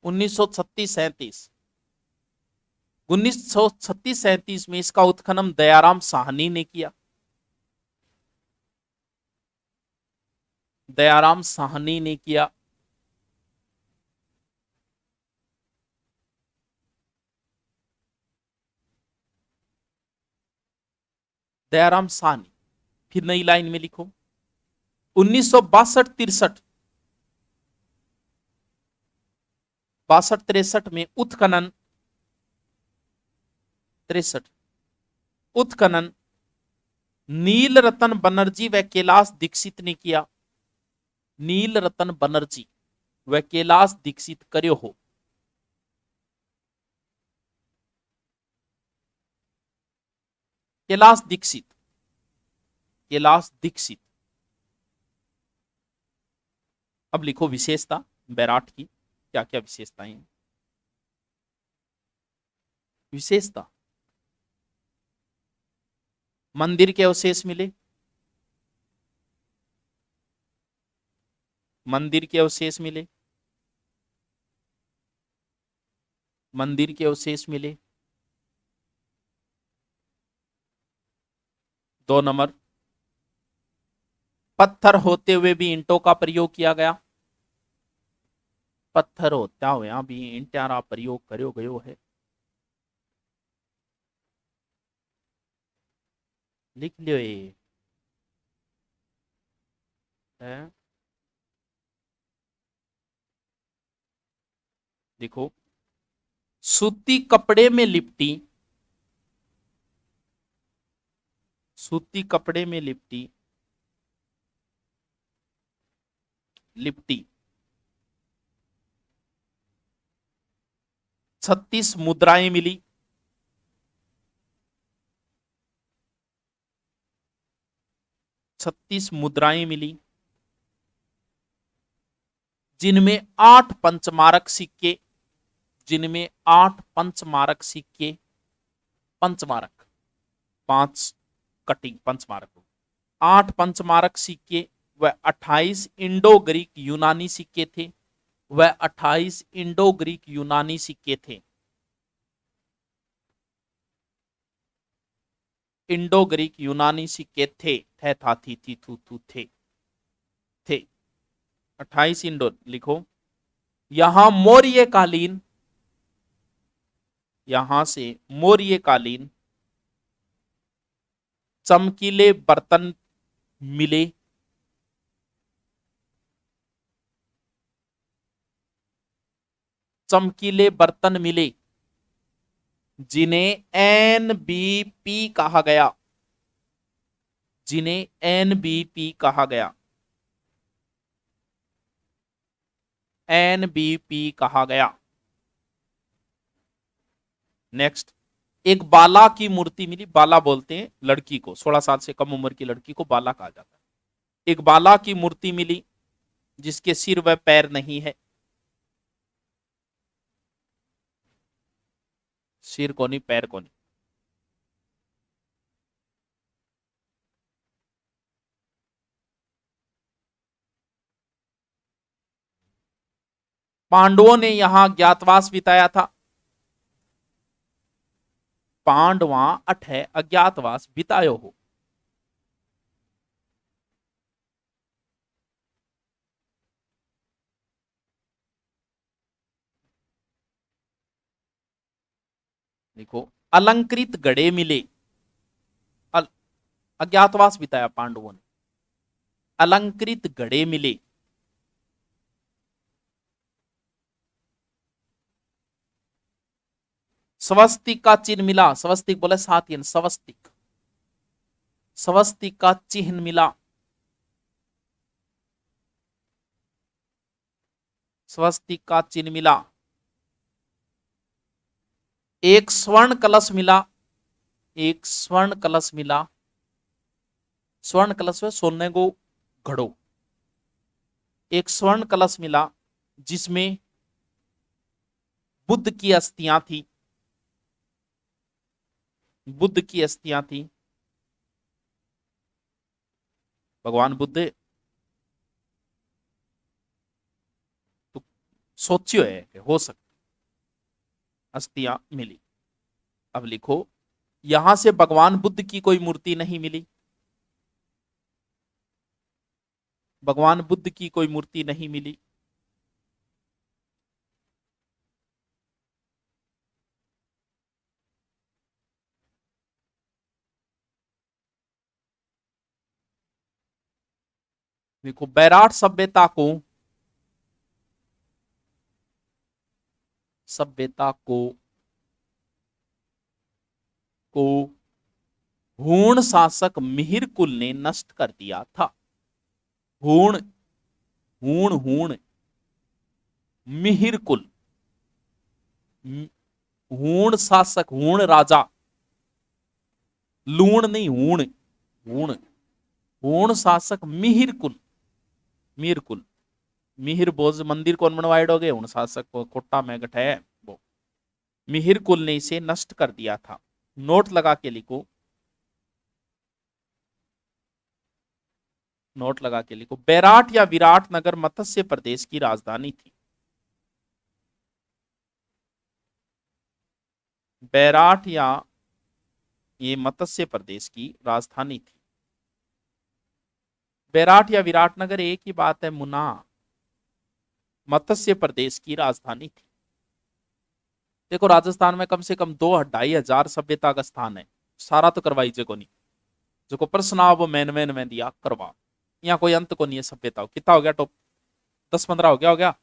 1936-37 में इसका उत्खनन दयाराम साहनी ने किया। दयाराम साहनी ने किया। दयाराम साहनी। फिर नई लाइन में लिखो 1962-63 62-63 में उत्खनन नील रतन बनर्जी व कैलाश दीक्षित ने किया। नील रतन बनर्जी व कैलाश दीक्षित करो हो। कैलाश दीक्षित अब लिखो विशेषता बैराट की क्या क्या विशेषताएं हैं। विशेषता मंदिर के अवशेष मिले। मंदिर के अवशेष मिले। मंदिर के अवशेष मिले। 2 नंबर पत्थर होते हुए भी ईंटों का प्रयोग किया गया। पत्थर होता हुआ भी ईंटारा प्रयोग करो गयो है। लिख लियो ये है। देखो सूती कपड़े में लिपटी लिपटी 36 मुद्राएं मिली। 36 मुद्राएं मिली जिनमें 8 पंचमारक सिक्के। 5 कटिंग पंचमारक 8 पंचमारक सिक्के व 28 इंडो ग्रीक यूनानी सिक्के थे। वह 28 इंडो ग्रीक यूनानी सिक्के थे। इंडो ग्रीक यूनानी सिक्के थे। था थी थू थू थे 28 इंडो लिखो। यहां मौर्यकालीन यहां से मौर्य कालीन चमकीले बर्तन मिले, चमकीले बर्तन मिले जिन्हें एनबीपी कहा गया, जिन्हें एनबीपी कहा गया, एनबीपी कहा गया। नेक्स्ट, एक बाला की मूर्ति मिली। बाला बोलते हैं लड़की को, 16 साल से कम उम्र की लड़की को बाला कहा जाता है। एक बाला की मूर्ति मिली जिसके सिर व पैर नहीं है, सिर को नहीं पैर को नहीं। पांडवों ने यहां ज्ञातवास बिताया था। पांडवा अठे अज्ञातवास बितायो हो। देखो, अलंकृत घड़े मिले। अज्ञातवास बिताया पांडवों ने, अलंकृत घड़े मिले। स्वस्तिक का चिन्ह मिला। स्वस्तिक बोले साथ ही स्वस्तिक, स्वस्तिक का चिन्ह मिला। स्वस्तिक का चिन्ह मिला। एक स्वर्ण कलश मिला, एक स्वर्ण कलश मिला। स्वर्ण कलश में सोने को घड़ो। एक स्वर्ण कलश मिला जिसमें बुद्ध की अस्थियां थी, बुद्ध की अस्थियां थी। भगवान बुद्ध तो सोचियो है कि हो सकता, अस्थियां मिली। अब लिखो, यहां से भगवान बुद्ध की कोई मूर्ति नहीं मिली, भगवान बुद्ध की कोई मूर्ति नहीं मिली। देखो, बैराट सभ्यता को, सभ्यता को हूण शासक मिहिरकुल ने नष्ट कर दिया था। हूण, हूण, हूण, मिहिरकुल, हूण शासक, हूण राजा, लूण नहीं हूण, हूण, हूण शासक मिहिरकुल, मिहिरकुल, मिहिर बोझ मंदिर कौन बनवाएडोगे, हूण शासक को कोटा में गठ है वो। मिहिरकुल ने इसे नष्ट कर दिया था। नोट लगा के लिखो, नोट लगा के लिखो, बैराट या विराट नगर मत्स्य प्रदेश की राजधानी थी। बैराट या ये मत्स्य प्रदेश की राजधानी थी। बैराट या विराटनगर एक ही बात है मुना, मत्स्य प्रदेश की राजधानी थी। देखो, राजस्थान में कम से कम 2-2.5 हजार सभ्यता का स्थान है। सारा तो करवाई जे को नहीं, जो को प्रश्न आ वो मैन में दिया करवा। यहाँ कोई अंत को नहीं है सभ्यता। कितना हो गया? टॉप 10-15 हो गया, हो गया।